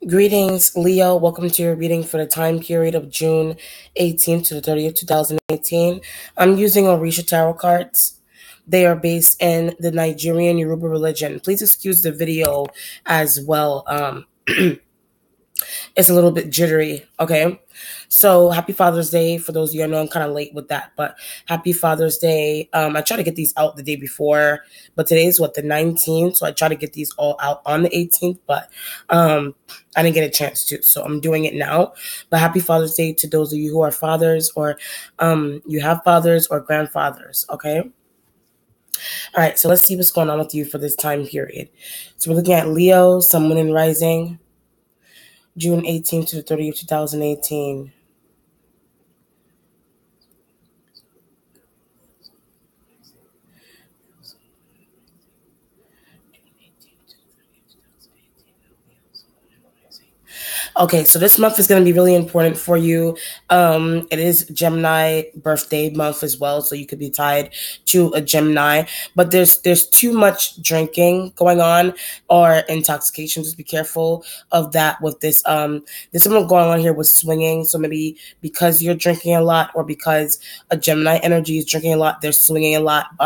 Greetings, Leo. Welcome to your reading for the time period of June 18th to the 30th, 2018. I'm using Orisha Tarot cards. They are based in the Nigerian Yoruba religion. Please excuse the video as well. It's a little bit jittery, okay? So happy Father's Day. For those of you, I know I'm kind of late with that, but happy Father's Day. I try to get these out the day before, but today's the 19th, so I try to get these all out on the 18th, but I didn't get a chance to, so I'm doing it now. But happy Father's Day to those of you who are fathers, or you have fathers or grandfathers, okay? All right, so let's see what's going on with you for this time period. So we're looking at Leo, Sun, Moon, and Rising, June 18th to the 30th, 2018. Okay, so this month is going to be really important for you. It is Gemini birthday month as well, so you could be tied to a Gemini. But there's too much drinking going on or intoxication. Just be careful of that with this. There's something going on here with swinging. So maybe because you're drinking a lot, or because a Gemini energy is drinking a lot, they're swinging a lot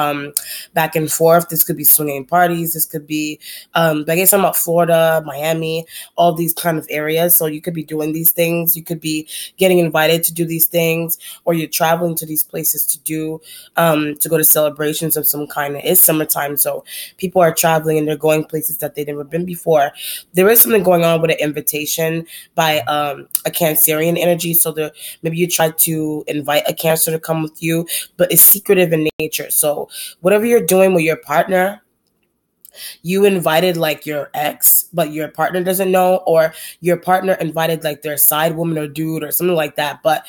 back and forth. This could be swinging parties. This could be, I guess I'm about Florida, Miami, all these kind of areas. So you could be doing these things. You could be getting invited to do these things, or you're traveling to these places to go to celebrations of some kind. It is summertime, so people are traveling and they're going places that they've never been before. There is something going on with an invitation by a Cancerian energy. So maybe you try to invite a Cancer to come with you, but it's secretive in nature. So whatever you're doing with your partner, you invited like your ex, but your partner doesn't know, or your partner invited like their side woman or dude or something like that, but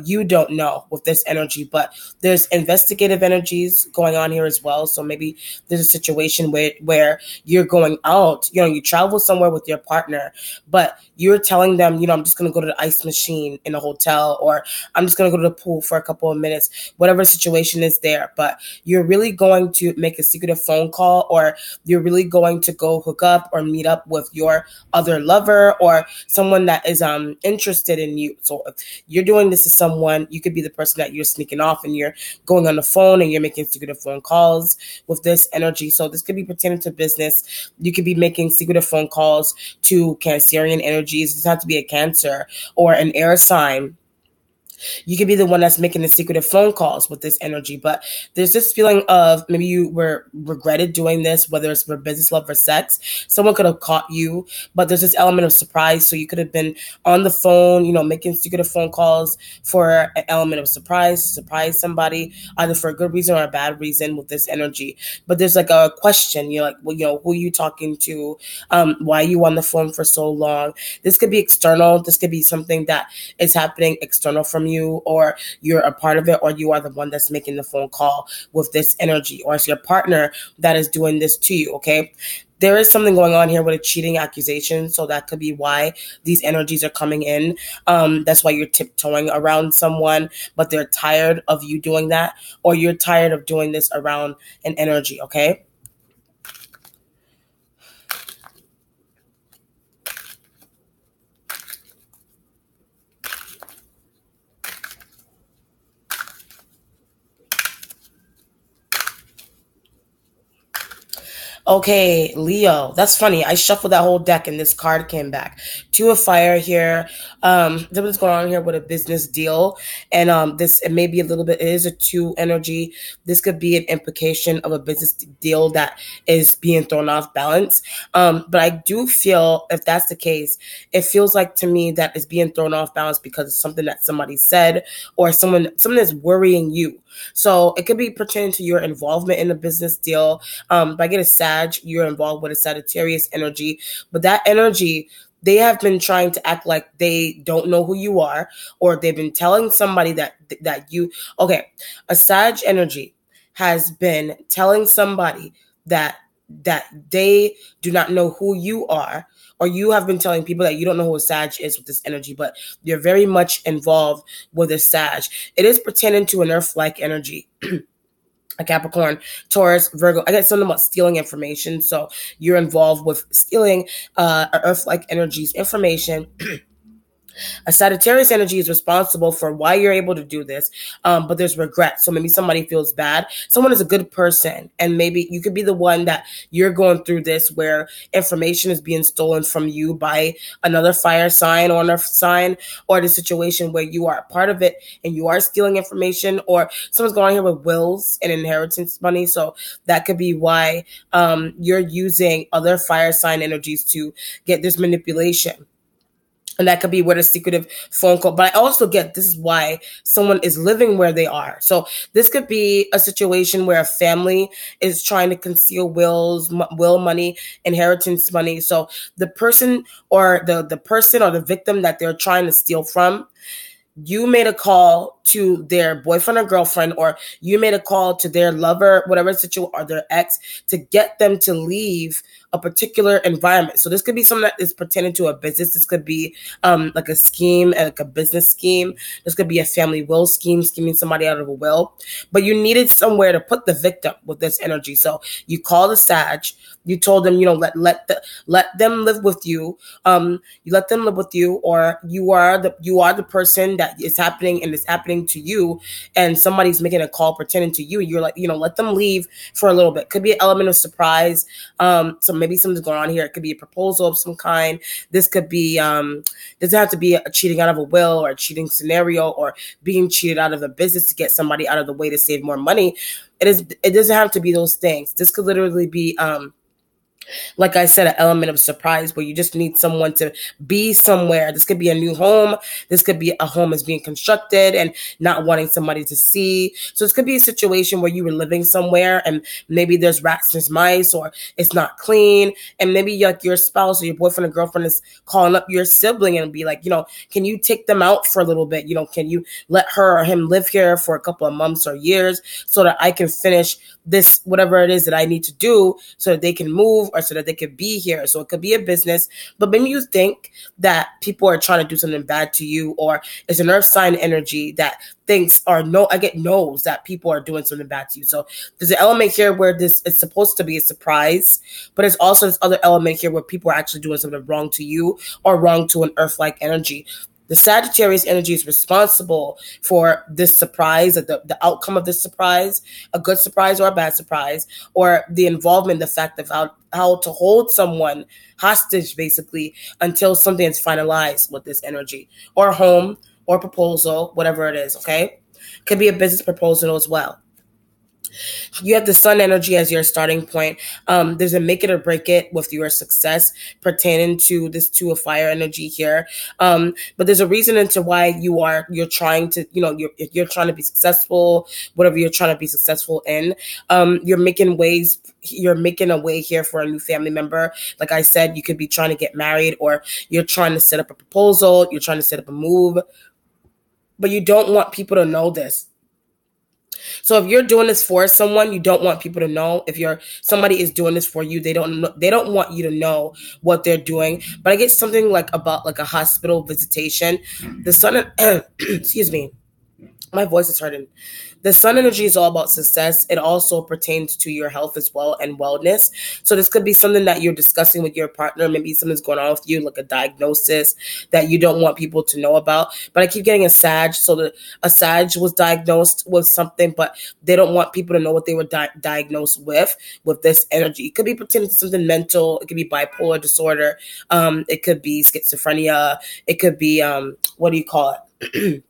you don't know with this energy. But there's investigative energies going on here as well. So maybe there's a situation where you're going out, you travel somewhere with your partner, but you're telling them, I'm just going to go to the ice machine in a hotel, or I'm just going to go to the pool for a couple of minutes, whatever situation is there. But you're really going to make a secretive phone call, or you're really going to go hook up or meet up with your other lover or someone that is interested in you. So if you're doing this to someone, you could be the person that you're sneaking off and you're going on the phone and you're making secretive phone calls with this energy. So this could be pertaining to business. You could be making secretive phone calls to Cancerian energies. It doesn't have to be a Cancer or an air sign. You could be the one that's making the secretive phone calls with this energy. But there's this feeling of maybe you were regretted doing this, whether it's for business, love, or sex. Someone could have caught you, but there's this element of surprise. So you could have been on the phone, making secretive phone calls for an element of surprise somebody, either for a good reason or a bad reason with this energy. But there's like a question. You're like, well, who are you talking to? Why are you on the phone for so long? This could be external. This could be something that is happening external from you, or you're a part of it, or you are the one that's making the phone call with this energy, or it's your partner that is doing this to you. Okay, there is something going on here with a cheating accusation, so that could be why these energies are coming in. That's why you're tiptoeing around someone, but they're tired of you doing that, or you're tired of doing this around an energy. Okay. Okay, Leo. That's funny. I shuffled that whole deck and this card came back. Two of fire here. Something's going on here with a business deal. And it may be a little bit, it is a two energy. This could be an implication of a business deal that is being thrown off balance. But I do feel, if that's the case, it feels like to me that it's being thrown off balance because of something that somebody said, or something that's worrying you. So it could be pertaining to your involvement in a business deal. If I get a Sag, you're involved with a Sagittarius energy, but that energy, they have been trying to act like they don't know who you are, or they've been telling somebody that a Sag energy has been telling somebody that they do not know who you are, or you have been telling people that you don't know who a Sag is with this energy, but you're very much involved with a Sag. It is pertaining to an Earth-like energy. a Capricorn, Taurus, Virgo. I get something about stealing information. So you're involved with stealing Earth-like energies, information. A Sagittarius energy is responsible for why you're able to do this, but there's regret. So maybe somebody feels bad. Someone is a good person, and maybe you could be the one that you're going through this where information is being stolen from you by another fire sign or an earth sign, or the situation where you are a part of it and you are stealing information, or someone's going here with wills and inheritance money. So that could be why you're using other fire sign energies to get this manipulation. And that could be where the secretive phone call. But I also get this is why someone is living where they are. So this could be a situation where a family is trying to conceal will money, inheritance money. So the person or the person or the victim that they're trying to steal from, you made a call to their boyfriend or girlfriend, or you made a call to their lover, whatever situation, or their ex, to get them to leave a particular environment. So this could be something that is pertaining to a business. This could be like a scheme, like a business scheme. This could be a family will scheme, scheming somebody out of a will. But you needed somewhere to put the victim with this energy. So you call the Sag. You told them, let them live with you. You let them live with you, or you are the person that is happening and it's happening to you, and somebody's making a call pretending to you. You're like, let them leave for a little bit. Could be an element of surprise. So maybe something's going on here. It could be a proposal of some kind. This could be doesn't have to be a cheating out of a will or a cheating scenario or being cheated out of a business to get somebody out of the way to save more money. It doesn't have to be those things. This could literally be like I said, an element of surprise where you just need someone to be somewhere. This could be a new home. This could be a home that's being constructed and not wanting somebody to see. So this could be a situation where you were living somewhere and maybe there's rats and mice, or it's not clean. And maybe like your spouse or your boyfriend or girlfriend is calling up your sibling and be like, can you take them out for a little bit? Can you let her or him live here for a couple of months or years so that I can finish this, whatever it is that I need to do so that they can move or so that they could be here. So it could be a business, but maybe you think that people are trying to do something bad to you, or it's an earth sign energy that thinks or knows that people are doing something bad to you. So there's an element here where this is supposed to be a surprise, but it's also this other element here where people are actually doing something wrong to you or wrong to an earth-like energy. The Sagittarius energy is responsible for this surprise, the outcome of this surprise, a good surprise or a bad surprise, or the involvement, the fact of how to hold someone hostage, basically, until something is finalized with this energy, or home, or proposal, whatever it is, okay? Could be a business proposal as well. You have the sun energy as your starting point. There's a make it or break it with your success pertaining to this two of fire energy here. But there's a reason into why you're trying to, you're trying to be successful, whatever you're trying to be successful in. You're making a way here for a new family member. Like I said, you could be trying to get married, or you're trying to set up a proposal, you're trying to set up a move, but you don't want people to know this. So if you're doing this for someone, you don't want people to know. If somebody is doing this for you, they don't want you to know what they're doing. But I get something about a hospital visitation. The sun, excuse me, my voice is hurting. The sun energy is all about success. It also pertains to your health as well and wellness. So this could be something that you're discussing with your partner. Maybe something's going on with you, like a diagnosis that you don't want people to know about. But I keep getting a Sag. So a Sag was diagnosed with something, but they don't want people to know what they were diagnosed with this energy. It could be pertaining to something mental. It could be bipolar disorder. It could be schizophrenia. It could be, what do you call it?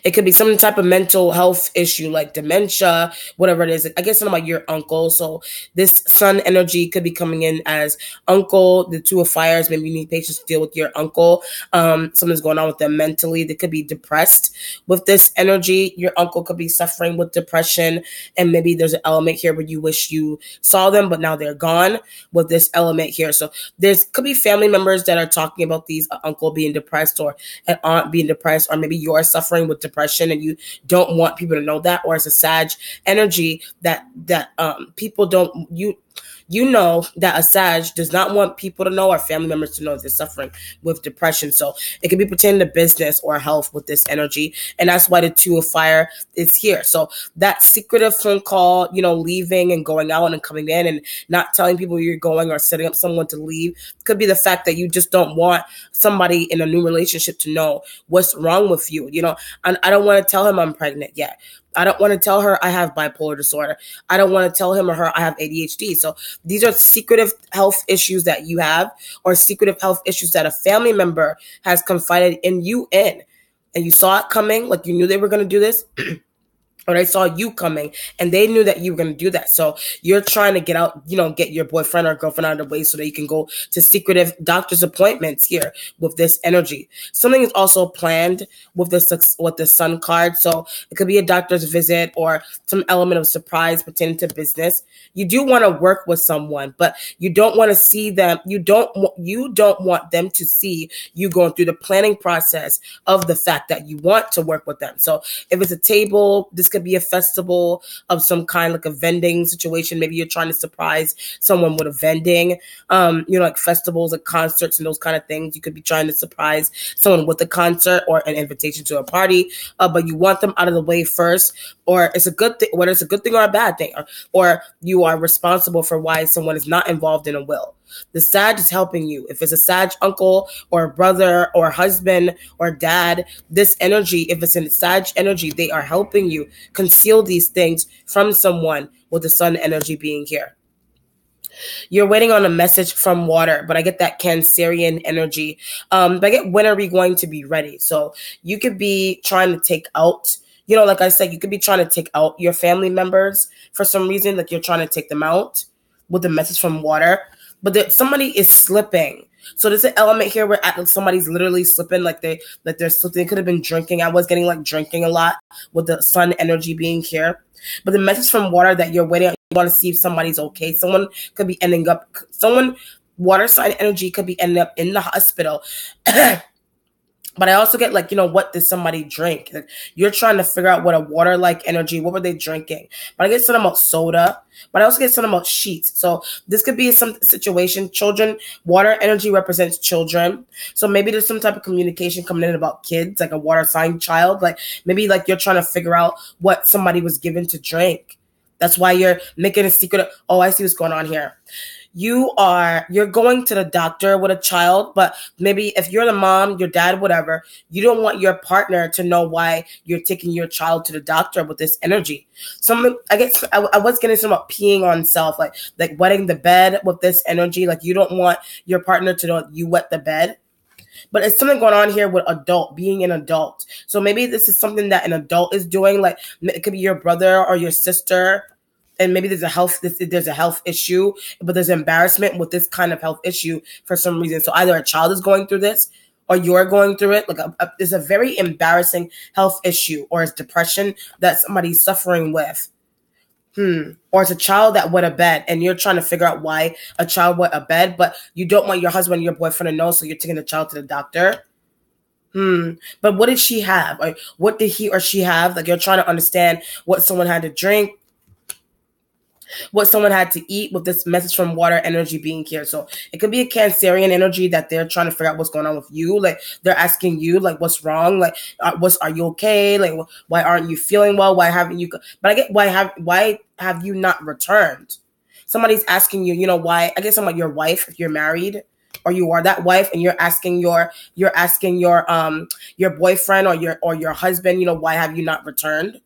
It could be some type of mental health issue like dementia, whatever it is. I guess something like your uncle. So this sun energy could be coming in as uncle, the two of fires. Maybe you need patience to deal with your uncle. Something's going on with them mentally. They could be depressed with this energy. Your uncle could be suffering with depression. And maybe there's an element here where you wish you saw them, but now they're gone with this element here. So could be family members that are talking about these uncle being depressed or an aunt being depressed, or maybe you're suffering with depression and you don't want people to know that, or it's a Sag energy that people don't, you you know that a Sag does not want people to know or family members to know they're suffering with depression. So it could be pertaining to business or health with this energy. And that's why the Two of Fire is here. So that secretive phone call, leaving and going out and coming in and not telling people you're going or setting up someone to leave could be the fact that you just don't want somebody in a new relationship to know what's wrong with you. And I don't want to tell him I'm pregnant yet. I don't want to tell her I have bipolar disorder. I don't want to tell him or her I have ADHD. So these are secretive health issues that you have, or secretive health issues that a family member has confided in you in. And you saw it coming, like you knew they were going to do this. Or they saw you coming and they knew that you were going to do that. So you're trying to get out, get your boyfriend or girlfriend out of the way so that you can go to secretive doctor's appointments here with this energy. Something is also planned with the Sun card. So it could be a doctor's visit or some element of surprise pertaining to business. You do want to work with someone, but you don't want to see them. You don't want them to see you going through the planning process of the fact that you want to work with them. So if it's a table, this could be a festival of some kind, like a vending situation. Maybe you're trying to surprise someone with a vending, like festivals, like concerts and those kind of things. You could be trying to surprise someone with a concert or an invitation to a party, but you want them out of the way first, or it's a good thing, whether it's a good thing or a bad thing, or you are responsible for why someone is not involved in a will. The Sag is helping you. If it's a Sag uncle or a brother or husband or dad, this energy, if it's a Sag energy, they are helping you conceal these things from someone with the Sun energy being here. You're waiting on a message from water, but I get that Cancerian energy. But I get, when are we going to be ready? So you could be trying to take out, like I said, you could be trying to take out your family members for some reason, like you're trying to take them out with the message from water. But somebody is slipping. So there's an element here where somebody's literally slipping, like they're slipping. They could have been drinking. I was getting like drinking a lot with the Sun energy being here. But the message from water that you're waiting on, you want to see if somebody's okay. Someone could be water sign energy could be ending up in the hospital. But I also get what did somebody drink? Like, you're trying to figure out what a water-like energy, what were they drinking? But I get something about soda, but I also get something about sheets. So this could be some situation. Children, water energy represents children. So maybe there's some type of communication coming in about kids, like a water sign child. Like maybe you're trying to figure out what somebody was given to drink. That's why you're making a secret. Oh, I see what's going on here. You're going to the doctor with a child, but maybe if you're the mom, your dad, whatever, you don't want your partner to know why you're taking your child to the doctor with this energy. I was getting some about peeing on self, like wetting the bed with this energy. Like you don't want your partner to know you wet the bed. But it's something going on here with being an adult. So maybe this is something that an adult is doing. Like it could be your brother or your sister. And maybe there's a health issue, but there's embarrassment with this kind of health issue for some reason. So either a child is going through this or you're going through it. There's a very embarrassing health issue, or it's depression that somebody's suffering with. Or it's a child that wet a bed and you're trying to figure out why a child wet a bed, but you don't want your husband or your boyfriend to know, so you're taking the child to the doctor. But what did she have? Like, what did he or she have? Like, you're trying to understand what someone had to drink, what someone had to eat with this message from water energy being here. So it could be a Cancerian energy that they're trying to figure out what's going on with you. Like they're asking you, like, what's wrong? Like, are you okay? Like, why aren't you feeling well? Why haven't you? But I get why have you not returned? Somebody's asking you, why? I guess I'm like your wife if you're married, or you are that wife, and you're asking your boyfriend or your husband, why have you not returned?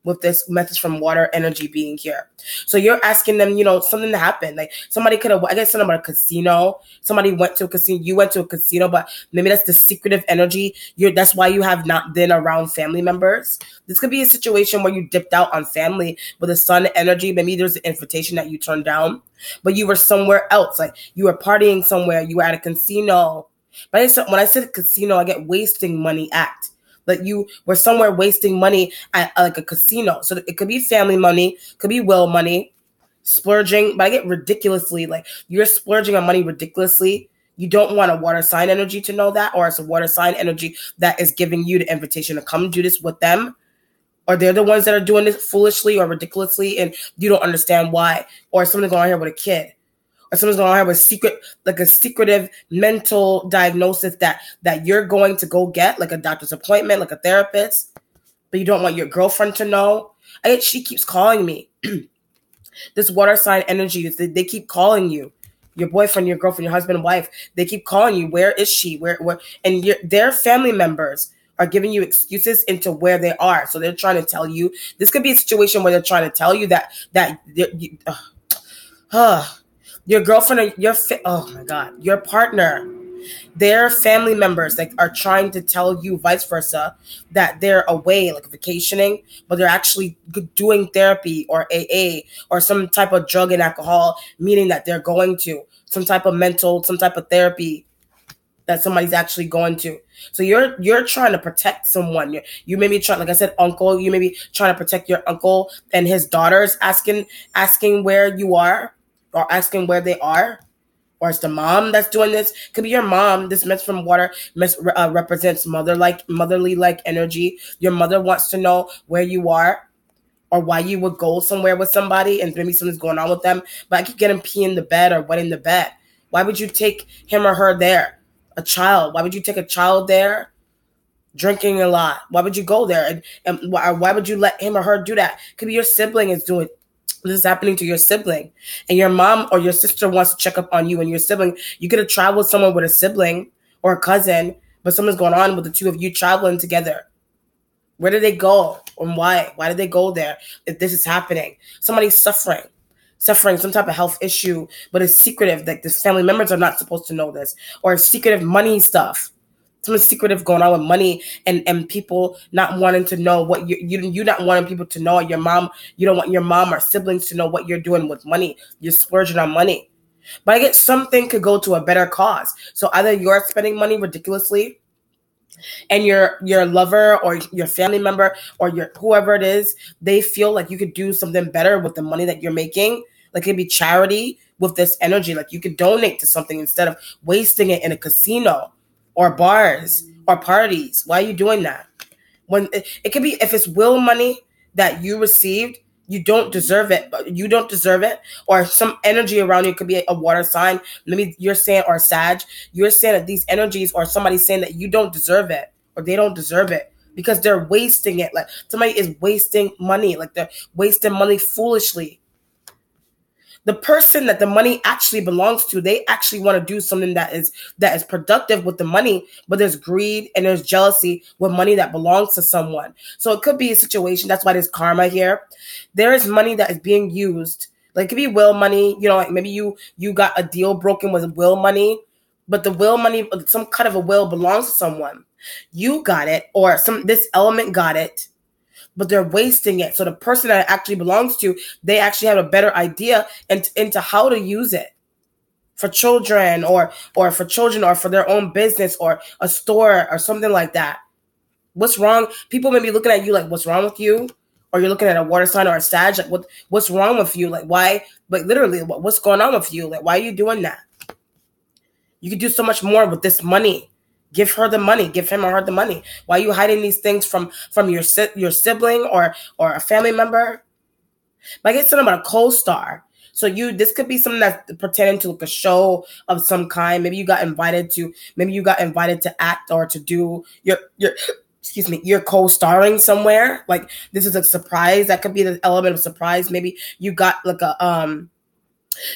With this message from water energy being here. So you're asking them, something to happen. Like somebody could have, I guess something about a casino. Somebody went to a casino, you went to a casino, but maybe that's the secretive energy. That's why you have not been around family members. This could be a situation where you dipped out on family with the Sun energy. Maybe there's an invitation that you turned down, but you were somewhere else. Like you were partying somewhere, you were at a casino. But when I said casino, I get wasting money act. Like you were somewhere wasting money at like a casino. So it could be family money, could be will money, splurging. But I get ridiculously, like you're splurging on money ridiculously. You don't want a water sign energy to know that, or it's a water sign energy that is giving you the invitation to come do this with them. Or they're the ones that are doing this foolishly or ridiculously and you don't understand why. Or something going on here with a kid. or someone's going to have a secretive mental diagnosis that you're going to go get, like a doctor's appointment, like a therapist, but you don't want your girlfriend to know. She keeps calling me. This water sign energy, they keep calling you. Your boyfriend, your girlfriend, your husband, wife, they keep calling you. Where is she? Where? And their family members are giving you excuses into where they are. So they're trying to tell you. This could be a situation where they're trying to tell you that your girlfriend or oh my God, your partner, their family members that are trying to tell you vice versa that they're away, like vacationing, but they're actually doing therapy or AA or some type of drug and alcohol meeting that they're going to, some type of therapy that somebody's actually going to. So you're trying to protect someone. You may be trying, like I said, uncle, you may be trying to protect your uncle and his daughters asking where you are or asking where they are. Or it's the mom that's doing this. Could be your mom. This mess from water represents motherly like energy. Your mother wants to know where you are or why you would go somewhere with somebody and maybe something's going on with them. But I could get him pee in the bed or wet in the bed. Why would you take him or her there? A child. Why would you take a child there? Drinking a lot. Why would you go there? And why would you let him or her do that? Could be your sibling is doing. This is happening to your sibling, and your mom or your sister wants to check up on you and your sibling. You could have traveled somewhere with a sibling or a cousin, but something's going on with the two of you traveling together. Where did they go and why? Why did they go there if this is happening? Somebody's suffering some type of health issue, but it's secretive. Like the family members are not supposed to know this, or it's secretive money stuff. Something secretive going on with money and people not wanting to know what you not wanting people to know. Your mom, you don't want your mom or siblings to know what you're doing with money. You're splurging on money. But I guess something could go to a better cause. So either you're spending money ridiculously and your lover or your family member or your whoever it is, they feel like you could do something better with the money that you're making. Like it could be charity with this energy. Like you could donate to something instead of wasting it in a casino or bars or parties. Why are you doing that? When it could be, if it's will money that you received, you don't deserve it. You don't deserve it. Or some energy around you could be a water sign. Maybe you're saying, or Sag, you're saying that these energies or somebody's saying that you don't deserve it or they don't deserve it because they're wasting it. Like somebody is wasting money. Like they're wasting money foolishly. The person that the money actually belongs to, they actually want to do something that is productive with the money, but there's greed and there's jealousy with money that belongs to someone. So it could be a situation. That's why there's karma here. There is money that is being used. Like it could be will money. You know, like maybe you got a deal broken with will money, but the will money, some kind of a will belongs to someone. You got it, or this element got it, but they're wasting it. So the person that it actually belongs to, they actually have a better idea into how to use it for children or for children or for their own business or a store or something like that. What's wrong? People may be looking at you like, what's wrong with you? Or you're looking at a water sign or a Sag, like what's wrong with you? Like why? Like literally, what's going on with you? Like why are you doing that? You could do so much more with this money. Give her the money. Give him or her the money. Why are you hiding these things from your sibling or a family member? But I get something about a co-star. So this could be something that's pertaining to like a show of some kind. Maybe you got invited to act or to do your you're co-starring somewhere. Like this is a surprise. That could be the element of surprise. Maybe you got like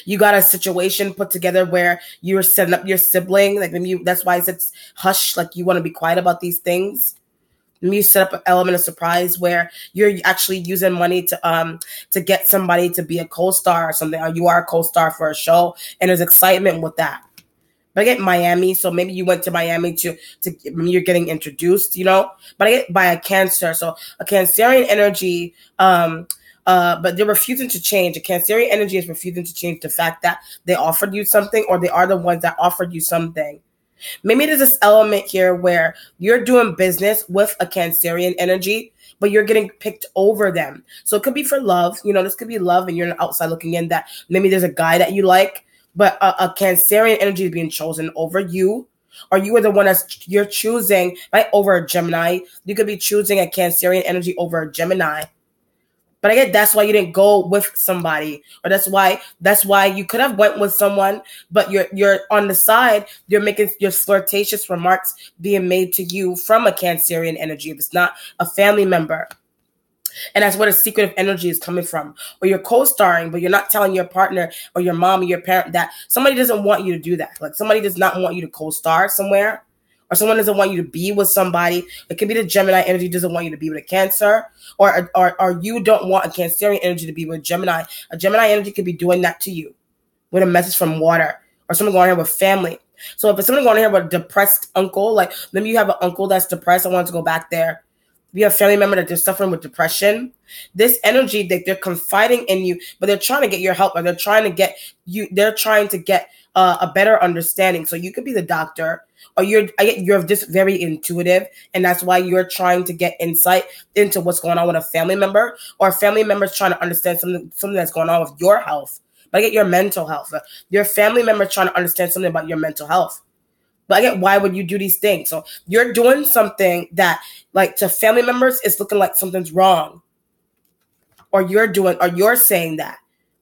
you got a situation put together where you're setting up your sibling. Like maybe that's why it's hush. Like you want to be quiet about these things. Maybe you set up an element of surprise where you're actually using money to get somebody to be a co-star or something. Or you are a co-star for a show, and there's excitement with that. But I get Miami, so maybe you went to Miami to you're getting introduced, you know. But I get by a Cancer, so a Cancerian energy. But they're refusing to change. A Cancerian energy is refusing to change the fact that they offered you something or they are the ones that offered you something. Maybe there's this element here where you're doing business with a Cancerian energy, but you're getting picked over them. So it could be for love. You know, this could be love and you're outside looking in that maybe there's a guy that you like, but a Cancerian energy is being chosen over you. Or you are the one you're choosing, right, over a Gemini. You could be choosing a Cancerian energy over a Gemini. But I get that's why you didn't go with somebody, or that's why you could have went with someone, but you're on the side. You're making your flirtatious remarks being made to you from a Cancerian energy. If it's not a family member, and that's where the secretive energy is coming from. Or you're co-starring, but you're not telling your partner or your mom or your parent that somebody doesn't want you to do that. Like somebody does not want you to co-star somewhere, or someone doesn't want you to be with somebody. It could be the Gemini energy doesn't want you to be with a Cancer, or you don't want a Cancerian energy to be with Gemini. A Gemini energy could be doing that to you with a message from water, or someone going here with family. So if it's someone going here with a depressed uncle, like maybe you have an uncle that's depressed, I want to go back there. If you have a family member that they're suffering with depression, this energy that they're confiding in you, but they're trying to get your help, or they're trying to get a better understanding. So you could be the doctor, or you're just very intuitive, and that's why you're trying to get insight into what's going on with a family member, or a family member is trying to understand something that's going on with your health. But I get your mental health. Your family member trying to understand something about your mental health. But I get why would you do these things? So you're doing something that, like, to family members, it's looking like something's wrong. Or you're saying that.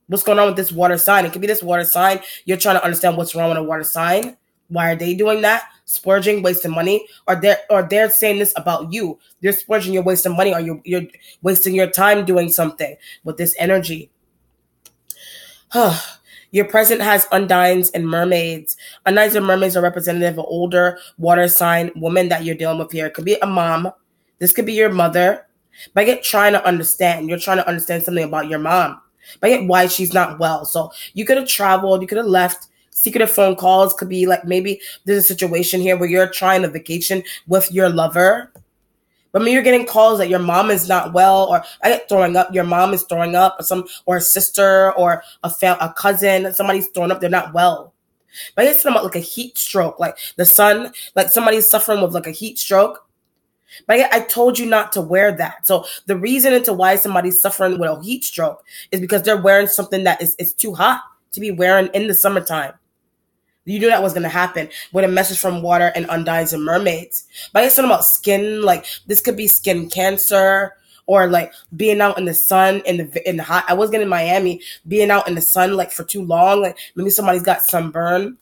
What's going on with this water sign? It could be this water sign. You're trying to understand what's wrong with a water sign. Why are they doing that? Splurging, wasting money. Or they're saying this about you. You're splurging, you're wasting money, or you're wasting your time doing something with this energy. Your present has undines and mermaids. Undines and mermaids are representative of an older water sign woman that you're dealing with here. It could be a mom. This could be your mother. But I get trying to understand. You're trying to understand something about your mom. But I get why she's not well. So you could have traveled. You could have left. Secretive phone calls could be like, maybe there's a situation here where you're trying to vacation with your lover. But maybe you're getting calls that your mom is not well, or I get throwing up. Your mom is throwing up, or a sister, or a cousin. Somebody's throwing up. They're not well. But I get something about like a heat stroke, like the sun, like somebody's suffering with like a heat stroke. But I told you not to wear that. So the reason into why somebody's suffering with a heat stroke is because they're wearing something that is too hot to be wearing in the summertime. You knew that was going to happen with a message from water and undines and mermaids. But I get something about skin, like this could be skin cancer, or like being out in the sun in the hot. I was in Miami, being out in the sun like for too long. Like maybe somebody's got sunburn.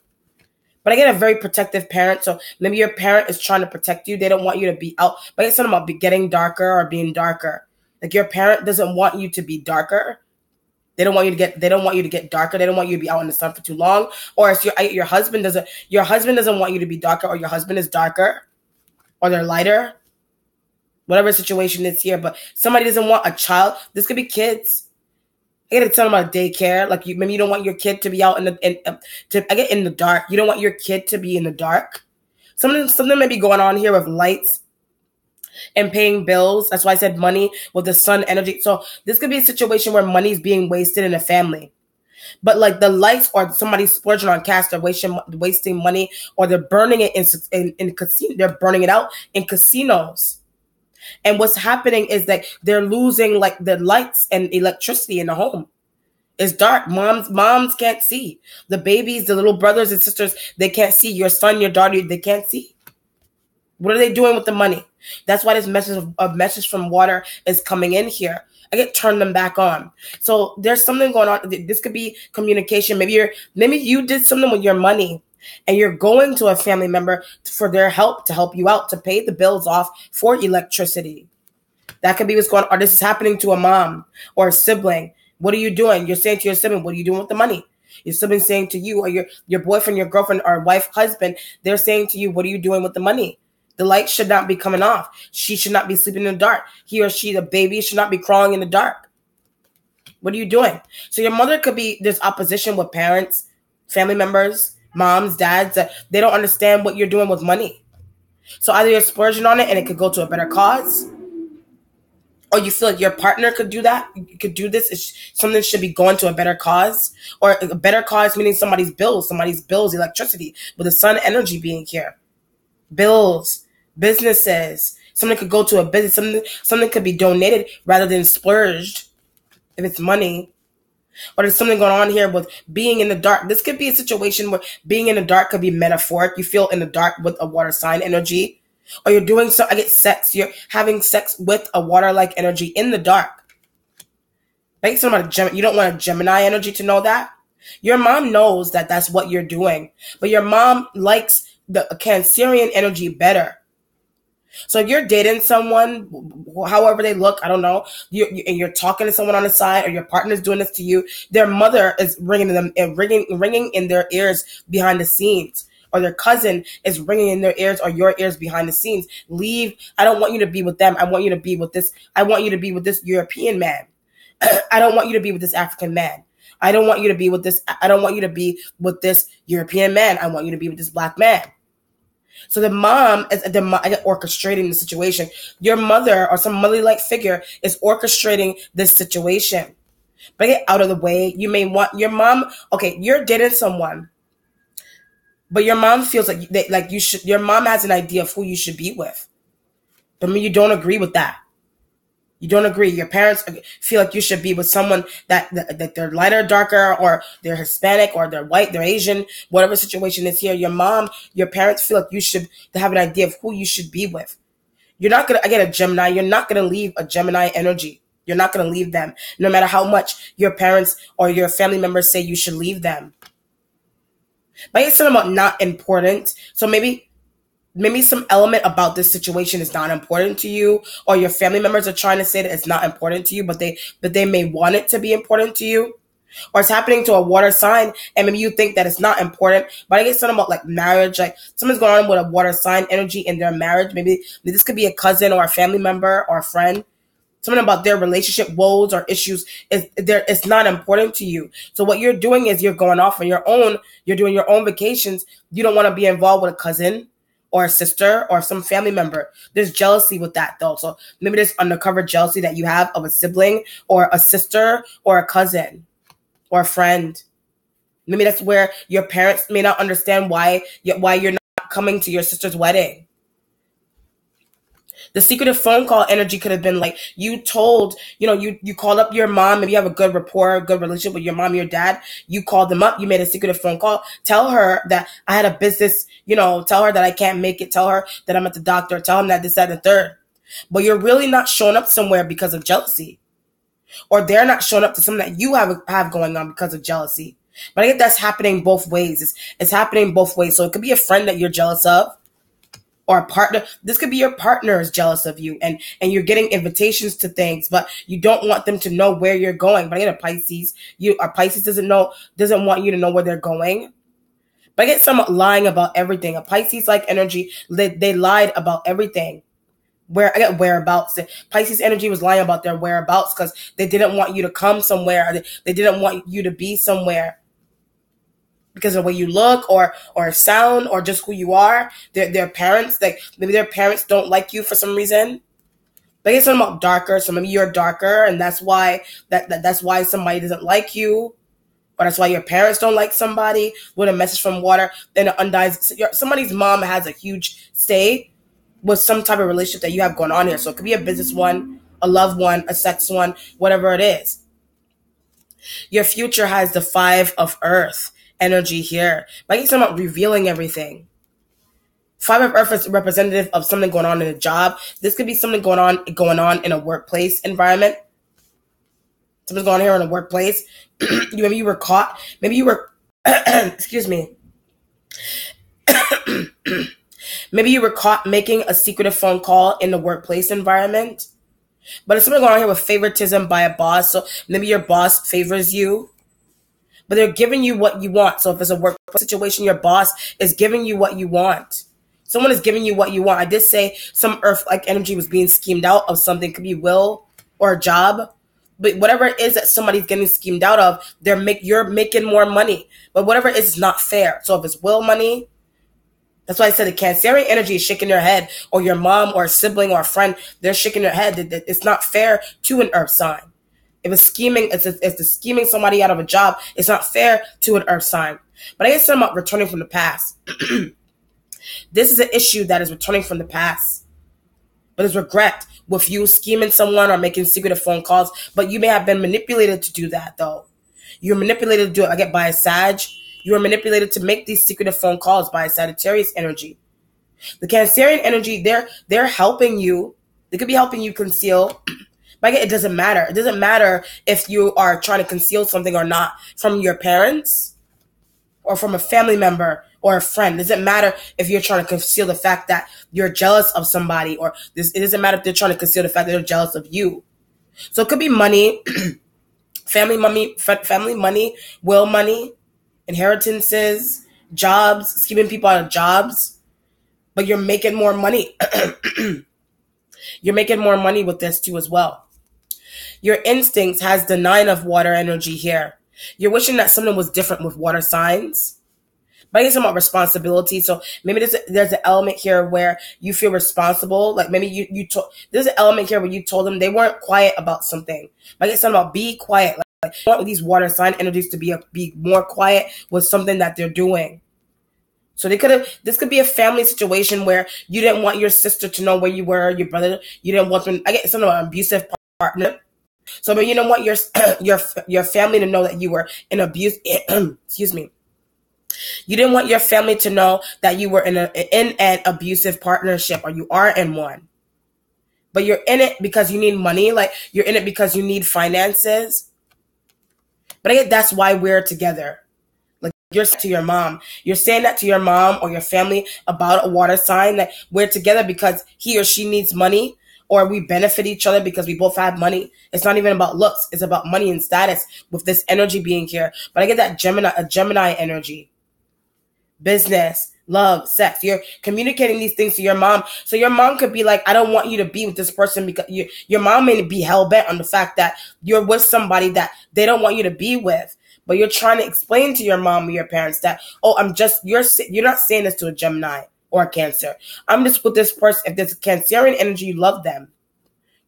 But I get a very protective parent. So maybe your parent is trying to protect you. They don't want you to be out. But I get something about getting darker or being darker. Like your parent doesn't want you to be darker. They don't want you to get darker. They don't want you to be out in the sun for too long. Or if your husband doesn't want you to be darker, or your husband is darker, or they're lighter. Whatever situation is here, but somebody doesn't want a child. This could be kids. I get to tell them about daycare. Like maybe you don't want your kid to be out in the dark. You don't want your kid to be in the dark. Something may be going on here with lights and paying bills. That's why I said money with the sun energy. So this could be a situation where money's being wasted in a family. But like the lights, or somebody's splurging on cash, they're wasting money, or they're burning it in casino. They're burning it out in casinos. And what's happening is that they're losing like the lights and electricity in the home. It's dark. Moms can't see. The babies, the little brothers and sisters, they can't see. Your son, your daughter, they can't see. What are they doing with the money? That's why this message from water is coming in here. I get turn them back on. So there's something going on. This could be communication. Maybe you did something with your money, and you're going to a family member for their help, to help you out, to pay the bills off for electricity. That could be what's going on. Or this is happening to a mom or a sibling. What are you doing? You're saying to your sibling, what are you doing with the money? Your sibling saying to you, or your boyfriend, your girlfriend, or wife, husband, they're saying to you, what are you doing with the money? The light should not be coming off. She should not be sleeping in the dark. He or she, the baby, should not be crawling in the dark. What are you doing? So your mother could be, there's opposition with parents, family members, moms, dads, that they don't understand what you're doing with money. So either you're splurging on it and it could go to a better cause, or you feel like your partner could do that. You could do this. Something should be going to a better cause, or a better cause meaning somebody's bills, electricity, with the sun energy being here. Bills, businesses. Something could go to a business. Something could be donated rather than splurged if it's money. Or there's something going on here with being in the dark. This could be a situation where being in the dark could be metaphoric. You feel in the dark with a water sign energy. Or you're doing I get sex. You're having sex with a water-like energy in the dark. Like you don't want a Gemini energy to know that. Your mom knows that that's what you're doing, but your mom likes the Cancerian energy better. So if you're dating someone, however they look, I don't know, and you're talking to someone on the side, or your partner's doing this to you, their mother is ringing them and ringing in their ears behind the scenes, or their cousin is ringing in their ears or your ears behind the scenes. Leave. I don't want you to be with them. I want you to be with this. I want you to be with this European man. I don't want you to be with this African man. I don't want you to be with this. I don't want you to be with this European man. I want you to be with this black man. So the mom is orchestrating the situation. Your mother or some motherly-like figure is orchestrating this situation. But get out of the way. You may want your mom. Okay, you're dating someone, but your mom feels like you should. Your mom has an idea of who you should be with, but you don't agree with that. You don't agree. Your parents feel like you should be with someone that they're lighter, darker, or they're Hispanic, or they're white, they're Asian, whatever situation is here. Your parents feel like you should have an idea of who you should be with. You're not going to, again, a Gemini, you're not going to leave a Gemini energy. You're not going to leave them, no matter how much your parents or your family members say you should leave them. But it's something about not important. So maybe some element about this situation is not important to you, or your family members are trying to say that it's not important to you, but they may want it to be important to you. Or it's happening to a water sign, and maybe you think that it's not important. But I get something about like marriage, like something's going on with a water sign energy in their marriage. Maybe this could be a cousin or a family member or a friend. Something about their relationship woes or issues it's not important to you. So what you're doing is you're going off on your own. You're doing your own vacations. You don't want to be involved with a cousin or a sister or some family member. There's jealousy with that though. So maybe there's undercover jealousy that you have of a sibling or a sister or a cousin or a friend. Maybe that's where your parents may not understand why you're not coming to your sister's wedding. The secretive phone call energy could have been like you called up your mom. Maybe you have a good rapport, a good relationship with your mom, your dad. You called them up. You made a secretive phone call. Tell her that I had a business, tell her that I can't make it. Tell her that I'm at the doctor. Tell them that this, that, and the third. But you're really not showing up somewhere because of jealousy. Or they're not showing up to something that you have going on because of jealousy. But I think that's happening both ways. It's happening both ways. So it could be a friend that you're jealous of, or a partner. This could be your partner is jealous of you, and you're getting invitations to things, but you don't want them to know where you're going. But I get a Pisces. A Pisces doesn't want you to know where they're going. But I get some lying about everything. A Pisces-like energy, they lied about everything. I get whereabouts. Pisces energy was lying about their whereabouts because they didn't want you to come somewhere. They didn't want you to be somewhere because of the way you look or sound or just who you are. Their parents, like maybe their parents don't like you for some reason. Like it's something about darker, so maybe you're darker and that's why that's why somebody doesn't like you. Or that's why your parents don't like somebody with a message from water. Then it undies. Somebody's mom has a huge stay with some type of relationship that you have going on here. So it could be a business one, a love one, a sex one, whatever it is. Your future has the 5 of Earth energy here. Like it's about revealing everything. 5 of Earth is representative of something going on in a job. This could be something going on in a workplace environment. Something's going on here in a workplace. Maybe you were caught. Maybe you were, excuse me. Maybe you were caught making a secretive phone call in the workplace environment. But it's something going on here with favoritism by a boss. So maybe your boss favors you, but they're giving you what you want. So if it's a work situation, your boss is giving you what you want. Someone is giving you what you want. I did say some Earth-like energy was being schemed out of something. Could be will or a job. But whatever it is that somebody's getting schemed out of, you're making more money. But whatever it is not fair. So if it's will money, that's why I said the Cancerian energy is shaking their head, or your mom or a sibling or a friend, they're shaking their head. It's not fair to an Earth sign. If it's scheming, it's scheming somebody out of a job, it's not fair to an Earth sign. But I guess something about returning from the past. This is an issue that is returning from the past. But it's regret with you scheming someone or making secretive phone calls. But you may have been manipulated to do that, though. You're manipulated to do it. I get by a Sag. You are manipulated to make these secretive phone calls by a Sagittarius energy. The Cancerian energy, they're helping you. They could be helping you conceal. But it doesn't matter. It doesn't matter if you are trying to conceal something or not from your parents or from a family member or a friend. It doesn't matter if you're trying to conceal the fact that you're jealous of somebody, or this. It doesn't matter if they're trying to conceal the fact that they're jealous of you. So it could be money, family money, will money, inheritances, jobs, keeping people out of jobs. But you're making more money. You're making more money with this too as well. Your instincts has the 9 of water energy here. You're wishing that something was different with water signs. But it's about responsibility. So maybe there's an element here where you feel responsible. Like maybe there's an element here where you told them they weren't quiet about something. But it's something about be quiet. Like you want these water sign energies to be more quiet with something that they're doing. So this could be a family situation where you didn't want your sister to know where you were, your brother, you didn't want them, I get something about an abusive partner. So but you don't want your family to know that you were in abuse, excuse me. You didn't want your family to know that you were in an abusive partnership, or you are in one. But you're in it because you need money, like you're in it because you need finances. But I get that's why we're together. You're to your mom. You're saying that to your mom or your family about a water sign, that we're together because he or she needs money, or we benefit each other because we both have money. It's not even about looks. It's about money and status with this energy being here. But I get that Gemini energy. Business, love, sex. You're communicating these things to your mom. So your mom could be like, I don't want you to be with this person, because your mom may be hell-bent on the fact that you're with somebody that they don't want you to be with. But you're trying to explain to your mom or your parents that, oh, you're not saying this to a Gemini or a Cancer. I'm just with this person. If there's a Cancerian energy, you love them.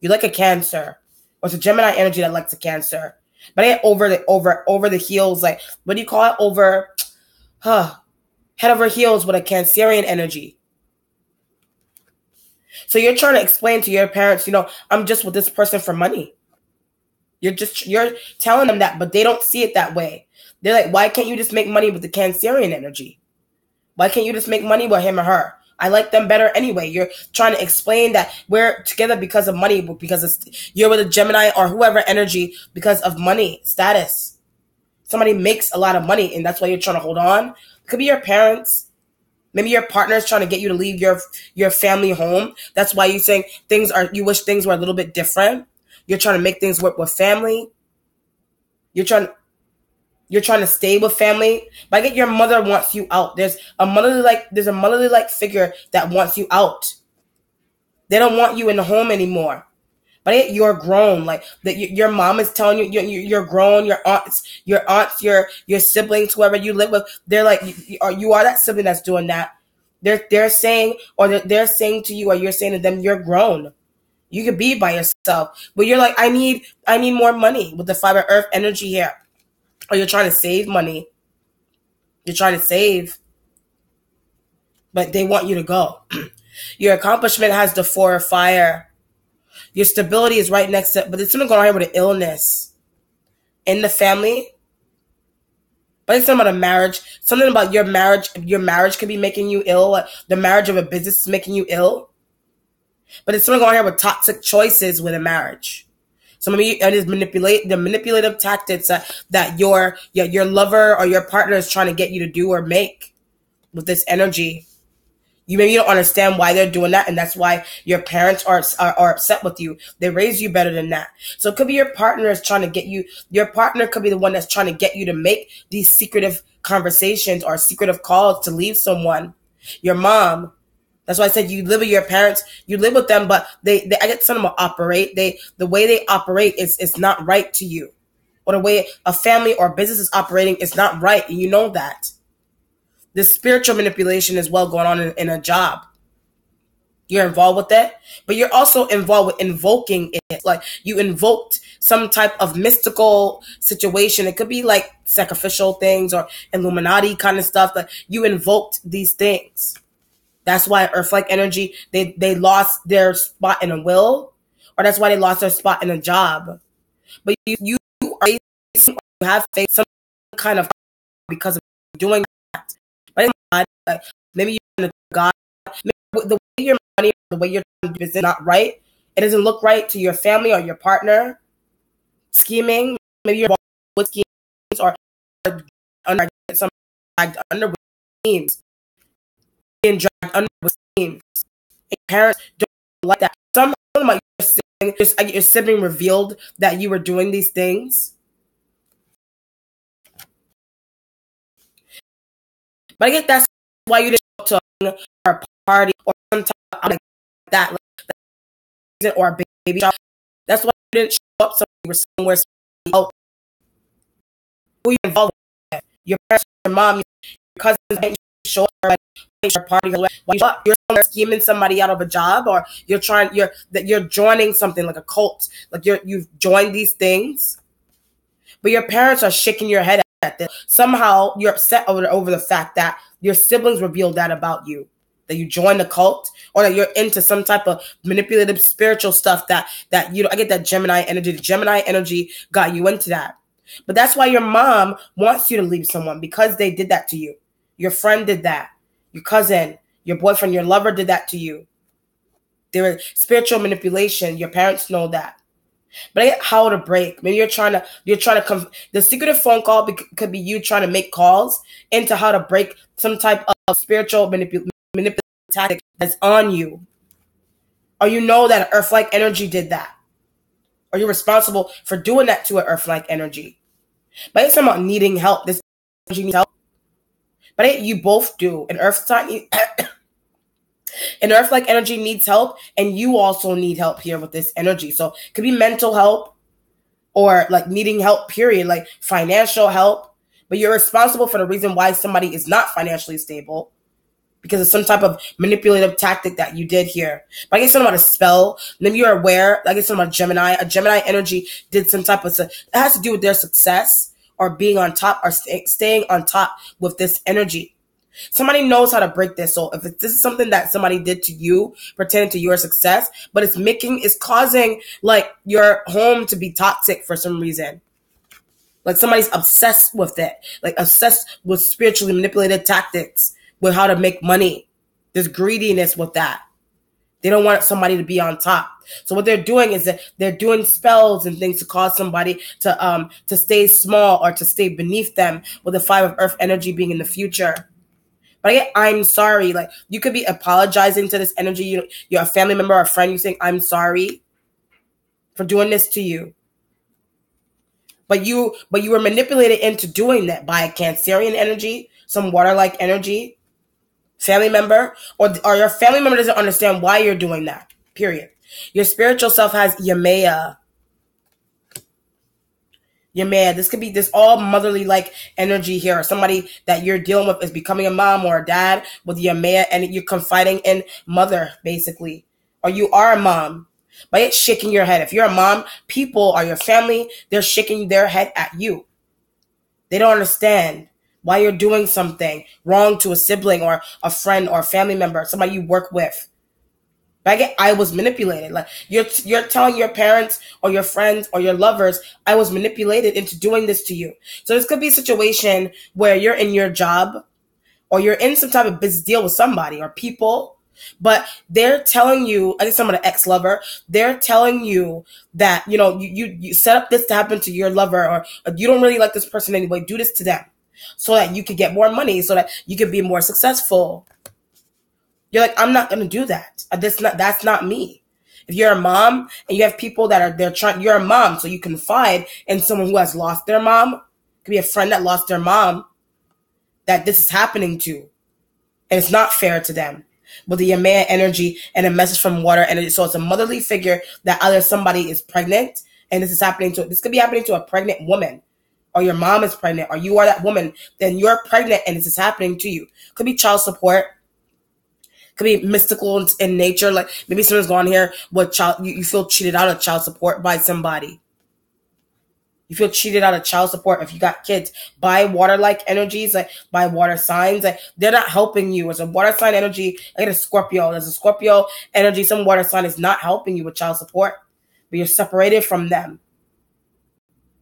You like a Cancer. Or it's a Gemini energy that likes a Cancer. But I get over the heels, like, what do you call it? Head over heels with a Cancerian energy. So you're trying to explain to your parents, I'm just with this person for money. You're telling them that, but they don't see it that way. They're like, why can't you just make money with the Cancerian energy? Why can't you just make money with him or her? I like them better anyway. You're trying to explain that we're together because of money, because you're with a Gemini or whoever energy because of money, status. Somebody makes a lot of money, and that's why you're trying to hold on. It could be your parents. Maybe your partner is trying to get you to leave your family home. That's why you're saying you wish things were a little bit different. You're trying to make things work with family. You're trying to stay with family. But I get your mother wants you out. There's a motherly like figure that wants you out. They don't want you in the home anymore. But I get you're grown. Like that, your mom is telling you you're grown. Your aunts, your siblings, whoever you live with, they're like you are that sibling that's doing that. They're saying, or they're saying to you, or you're saying to them, you're grown. You could be by yourself, but you're like, I need more money with the 5 of Earth energy here. Or you're trying to save money. You're trying to save, but they want you to go. Your accomplishment has the 4 of Fire. Your stability is right next to, but it's going to go on here with an illness in the family. But it's something about a marriage. Something about your marriage. Your marriage could be making you ill. The marriage of a business is making you ill. But it's something going on here with toxic choices with a marriage. So maybe it is the manipulative tactics that your lover or your partner is trying to get you to do or make with this energy. You don't understand why they're doing that, and that's why your parents are upset with you. They raised you better than that. So it could be your partner is trying to get you. Your partner could be the one that's trying to get you to make these secretive conversations or secretive calls to leave someone. Your mom. That's why I said you live with your parents. You live with them, but I get some of them operate. The way they operate is not right to you, or the way a family or business is operating is not right, and you know that. This spiritual manipulation is well going on in a job. You're involved with it, but you're also involved with invoking it. Like you invoked some type of mystical situation. It could be like sacrificial things or Illuminati kind of stuff. Like you invoked these things. That's why Earth-like energy, they lost their spot in a will, or that's why they lost their spot in a job. But you have faced some kind of because of doing that. But God, maybe you're in God. Maybe the way your money, the way you're trying to do business is not right. it doesn't look right to your family or your partner, scheming, maybe you're involved with schemes or under some dragged under with schemes, being dragged under with schemes. And parents don't like that. Some of your sibling revealed that you were doing these things. But I get that's why you didn't show up to a party or some type of like that, or a baby shower. That's why you didn't show up somewhere else. Who you involved with? Your parents, your mom, your cousins didn't show up at your party. You're somewhere scheming somebody out of a job, or you're joining something like a cult. Like you've joined these things, but your parents are shaking your head at this. Somehow you're upset over the fact that your siblings revealed that about you. That you joined the cult, or that you're into some type of manipulative spiritual stuff that you know. I get that Gemini energy. The Gemini energy got you into that. But that's why your mom wants you to leave someone, because they did that to you. Your friend did that. Your cousin, your boyfriend, your lover did that to you. There is spiritual manipulation. Your parents know that. But I get how to break. Maybe you're trying to come. The secretive phone call could be you trying to make calls into how to break some type of spiritual manipulation tactic that's on you. Or you know that an earth-like energy did that. Or you're responsible for doing that to an earth-like energy. But it's about needing help. This energy needs help. But you both do. An earth-like energy needs help, and you also need help here with this energy. So it could be mental help, or like needing help, period, like financial help. But you're responsible for the reason why somebody is not financially stable, because of some type of manipulative tactic that you did here. But I get something about a spell. Then you're aware. I get something about Gemini. A Gemini energy did some type of, it has to do with their success or being on top, or staying on top with this energy. Somebody knows how to break this. So if this is something that somebody did to you, pertaining to your success, but it's causing like your home to be toxic for some reason. Like somebody's obsessed with it, like obsessed with spiritually manipulated tactics, with how to make money. There's greediness with that. They don't want somebody to be on top. So what they're doing is that they're doing spells and things to cause somebody to stay small or to stay beneath them, with the 5 of earth energy being in the future. But I'm sorry. Like you could be apologizing to this energy. You're a family member or a friend. You saying, I'm sorry for doing this to you. But you were manipulated into doing that by a Cancerian energy, some water-like energy. Family member, or your family member doesn't understand why you're doing that, period. Your spiritual self has Yamea. This could be this all motherly like energy here, or somebody that you're dealing with is becoming a mom or a dad with Yamea, and you're confiding in mother, basically. Or you are a mom, but it's shaking your head. If you're a mom, people or your family, they're shaking their head at you. They don't understand why you're doing something wrong to a sibling or a friend or a family member, somebody you work with. But I was manipulated. Like you're telling your parents or your friends or your lovers, I was manipulated into doing this to you. So this could be a situation where you're in your job, or you're in some type of business deal with somebody or people, but they're telling you, I think some of the ex-lover, they're telling you that, you set up this to happen to your lover, or you don't really like this person anyway, do this to them so that you could get more money, so that you could be more successful. You're like, I'm not going to do that. That's not me. If you're a mom and you have people you're a mom, so you confide in someone who has lost their mom. It could be a friend that lost their mom that this is happening to, and it's not fair to them. With the Yamea energy and a message from water energy. So it's a motherly figure that either somebody is pregnant, and this could be happening to a pregnant woman, or your mom is pregnant, or you are that woman, then you're pregnant and this is happening to you. Could be child support. Could be mystical in nature. Like maybe someone's gone here with you feel cheated out of child support by somebody. You feel cheated out of child support if you got kids by water-like energies, like by water signs. Like they're not helping you. It's a water sign energy. Like a Scorpio. There's a Scorpio energy. Some water sign is not helping you with child support, but you're separated from them.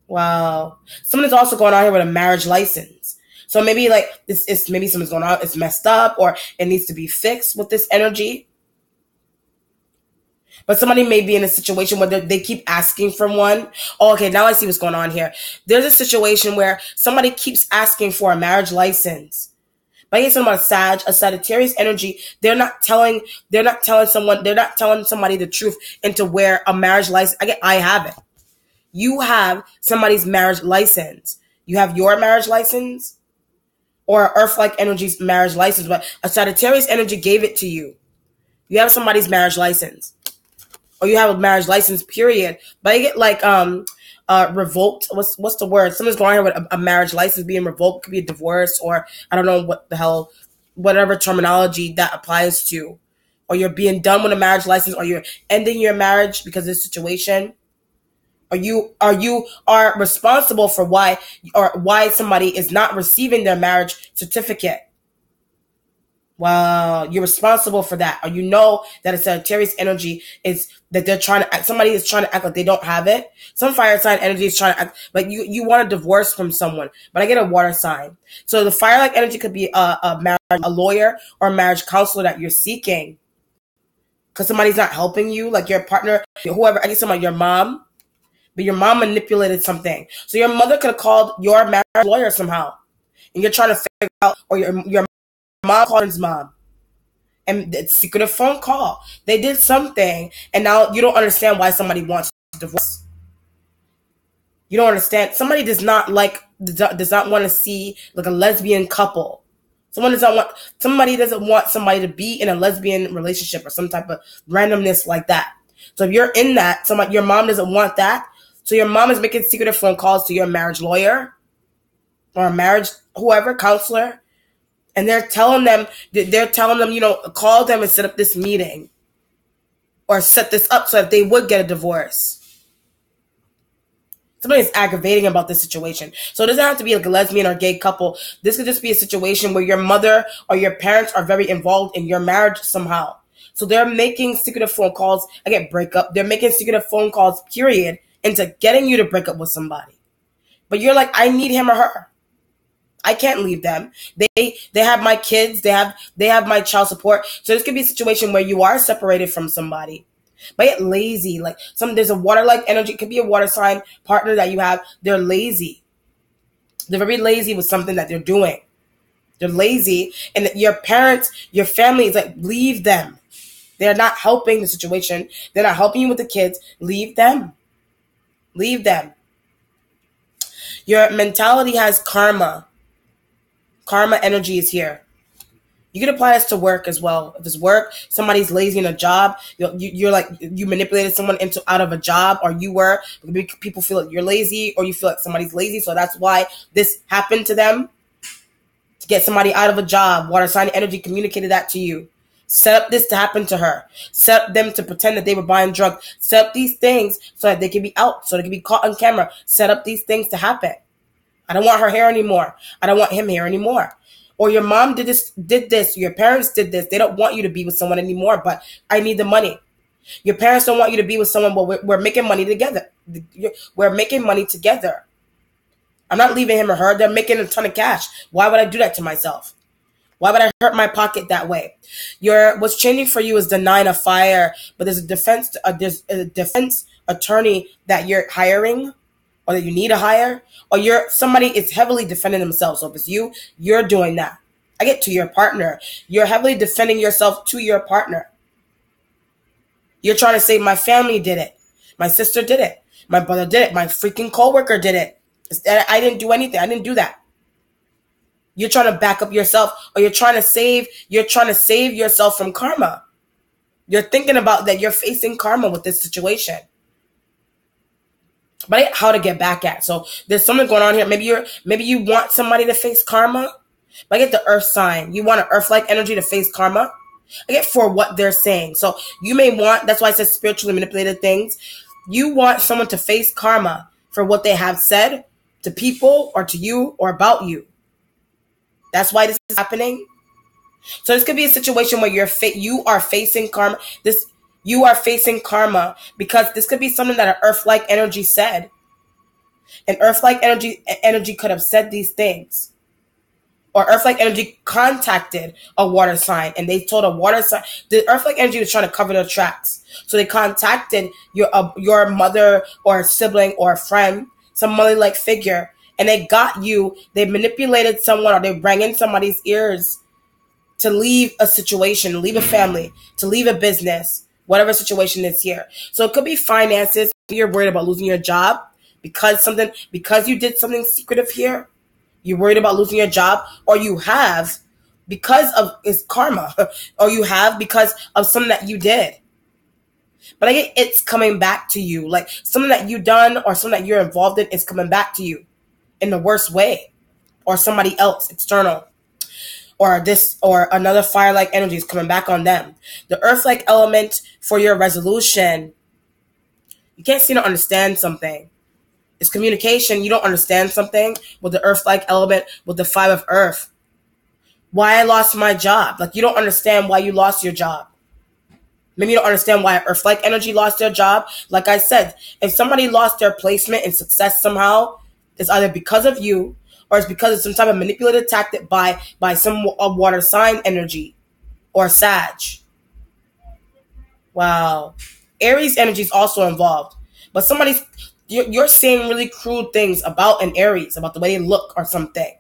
Wow. Someone is also going on here with a marriage license. So maybe like maybe something's going on. It's messed up, or it needs to be fixed with this energy. But somebody may be in a situation where they keep asking for one. Oh, okay, now I see what's going on here. There's a situation where somebody keeps asking for a marriage license. But I get something about a Sagittarius energy. They're not telling somebody the truth into where a marriage license. I have it. You have somebody's marriage license. You have your marriage license or Earth-like energy's marriage license, but a Sagittarius energy gave it to you. You have somebody's marriage license. Or you have a marriage license, period. But I get like revoked. What's the word? Someone's going here with a marriage license being revoked. Could be a divorce, or I don't know what the hell, whatever terminology that applies to. Or you're being done with a marriage license, or you're ending your marriage because of this situation. Or you are responsible for why somebody is not receiving their marriage certificate. Well, you're responsible for that. Or you know that a Sagittarius energy is that they're trying to act, somebody is trying to act like they don't have it. Some fire sign energy is trying to act like you want a divorce from someone. But I get a water sign. So the fire-like energy could be a lawyer or a marriage counselor that you're seeking. Because somebody's not helping you, like your partner, whoever, I guess somebody, your mom. But your mom manipulated something. So your mother could have called your marriage lawyer somehow. And you're trying to figure out, or your mom called his mom. And it's a secretive phone call. They did something, and now you don't understand why somebody wants to divorce. You don't understand. Somebody does not want to see like a lesbian couple. Somebody doesn't want somebody to be in a lesbian relationship or some type of randomness like that. So if you're in that, your mom doesn't want that. So your mom is making secretive phone calls to your marriage lawyer or a marriage counselor. And they're telling them, call them and set up this meeting or set this up so that they would get a divorce. Somebody is aggravating about this situation. So it doesn't have to be like a lesbian or gay couple. This could just be a situation where your mother or your parents are very involved in your marriage somehow. So they're making secretive phone calls. Breakup. They're making secretive phone calls, period, into getting you to break up with somebody. But you're like, I need him or her. I can't leave them. They have my kids. They have my child support. So this could be a situation where you are separated from somebody. But get lazy. There's a water-like energy. It could be a water sign partner that you have. They're lazy. They're very lazy with something that they're doing. They're lazy. And your parents, your family is like, leave them. They're not helping the situation. They're not helping you with the kids. Leave them. Leave them. Your mentality has karma. Karma energy is here. You can apply this to work as well. If it's work, somebody's lazy in a job, you're like, you manipulated someone out of a job, or you were. People feel like you're lazy, or you feel like somebody's lazy, so that's why this happened to them. To get somebody out of a job, water sign energy communicated that to you. Set up this to happen to her. Set up them to pretend that they were buying drugs. Set up these things so that they can be out, so they can be caught on camera. Set up these things to happen. I don't want her here anymore. I don't want him here anymore. Or your mom did this. Your parents did this. They don't want you to be with someone anymore, but I need the money. Your parents don't want you to be with someone, but we're making money together. We're making money together. I'm not leaving him or her. They're making a ton of cash. Why would I do that to myself? Why would I hurt my pocket that way? What's changing for you is the 9 of fire, but there's a defense attorney that you're hiring, or that you need to hire, or somebody is heavily defending themselves. So if it's you, you're doing that. I get to your partner. You're heavily defending yourself to your partner. You're trying to say, my family did it. My sister did it. My brother did it. My freaking coworker did it. I didn't do anything. I didn't do that. You're trying to back up yourself, or you're trying to save yourself from karma. You're thinking about that you're facing karma with this situation. But how to get back at. So there's something going on here. Maybe you want somebody to face karma. But I get the earth sign. You want an earth-like energy to face karma. I get for what they're saying. So you may want, that's why I said spiritually manipulated things. You want someone to face karma for what they have said to people or to you or about you. That's why this is happening. So this could be a situation where you are facing karma. You are facing karma because this could be something that an earth-like energy said. An earth-like energy could have said these things. or earth-like energy contacted a water sign, and they told a water sign, the earth-like energy was trying to cover their tracks. So they contacted your mother or a sibling or a friend, some mother-like figure, and they got you. They manipulated someone, or they rang in somebody's ears to leave a situation, leave a family, to leave a business, whatever situation is here. So it could be finances. You're worried about losing your job because you did something secretive here. You're worried about losing your job, or you have because of it's karma, or you have because of something that you did. But I get it's coming back to you, like something that you done or something that you're involved in is coming back to you in the worst way, or somebody else external, or this or another fire-like energy is coming back on them. The earth-like element for your resolution, you can't seem to understand something. It's communication. You don't understand something with the earth-like element, with the 5 of earth. Why I lost my job. Like, you don't understand why you lost your job. Maybe you don't understand why earth-like energy lost their job. Like I said, if somebody lost their placement and success somehow, it's either because of you, or it's because of some type of manipulative tactic by some water sign energy or Sag. Wow. Aries energy is also involved. But you're saying really crude things about an Aries, about the way they look or something.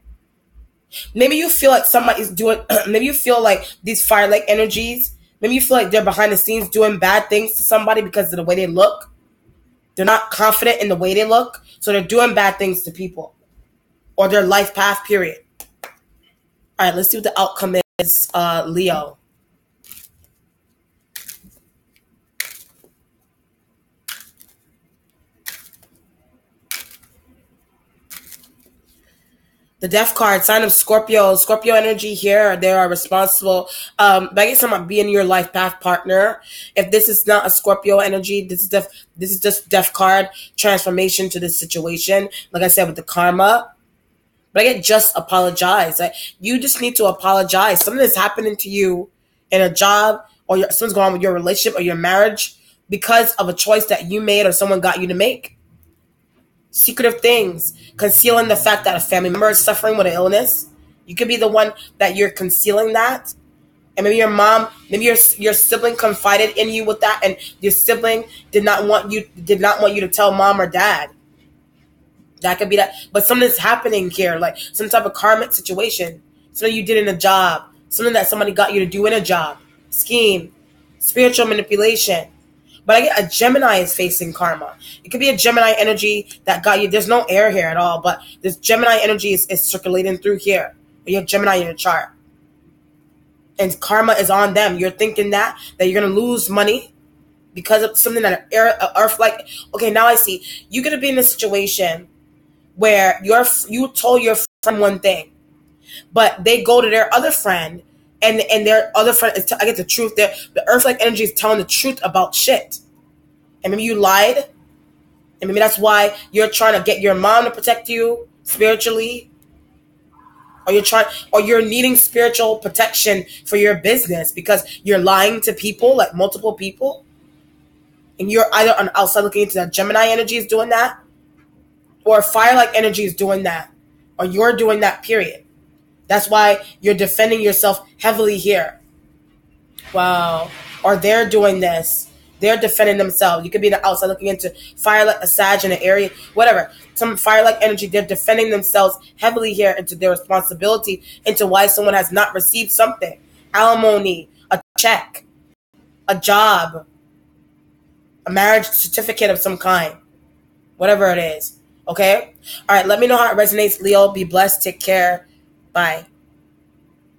Maybe you feel like somebody's doing, maybe you feel like these fire-like energies, maybe you feel like they're behind the scenes doing bad things to somebody because of the way they look. They're not confident in the way they look, so they're doing bad things to people. Or their life path, period. All right, let's see what the outcome is, Leo. The Death card, sign of Scorpio. Scorpio energy here. They are responsible. But I guess I'm not being your life path partner. If this is not a Scorpio energy, this is just Death card, transformation to this situation. Like I said, with the karma. But I get just apologize. Like, you just need to apologize. Something is happening to you in a job, or something's going on with your relationship or your marriage because of a choice that you made or someone got you to make. Secretive things, concealing the fact that a family member is suffering with an illness. You could be the one that you're concealing that. And maybe your mom, maybe your sibling confided in you with that, and your sibling did not want you to tell mom or dad. That could be that. But something's happening here, like some type of karmic situation. Something you did in a job. Something that somebody got you to do in a job. Scheme. Spiritual manipulation. But I get a Gemini is facing karma. It could be a Gemini energy that got you. There's no air here at all, but this Gemini energy is circulating through here. You have Gemini in your chart. And karma is on them. You're thinking that you're going to lose money because of something that earth like. Okay, now I see. You're going to be in a situation where you told your friend one thing, but they go to their other friend, and their other friend is I get the truth. The earth-like energy is telling the truth about shit, and maybe you lied, and maybe that's why you're trying to get your mom to protect you spiritually, or you're needing spiritual protection for your business because you're lying to people, like multiple people, and you're either on the outside looking into that. Gemini energy is doing that, or fire-like energy is doing that, or you're doing that, period. That's why you're defending yourself heavily here. Wow. Or they're doing this. They're defending themselves. You could be on the outside looking into fire-like, a Sag in an area, whatever. Some fire-like energy, they're defending themselves heavily here into their responsibility, into why someone has not received something. Alimony, a check, a job, a marriage certificate of some kind. Whatever it is. Okay? All right, let me know how it resonates, Leo. Be blessed. Take care. Bye.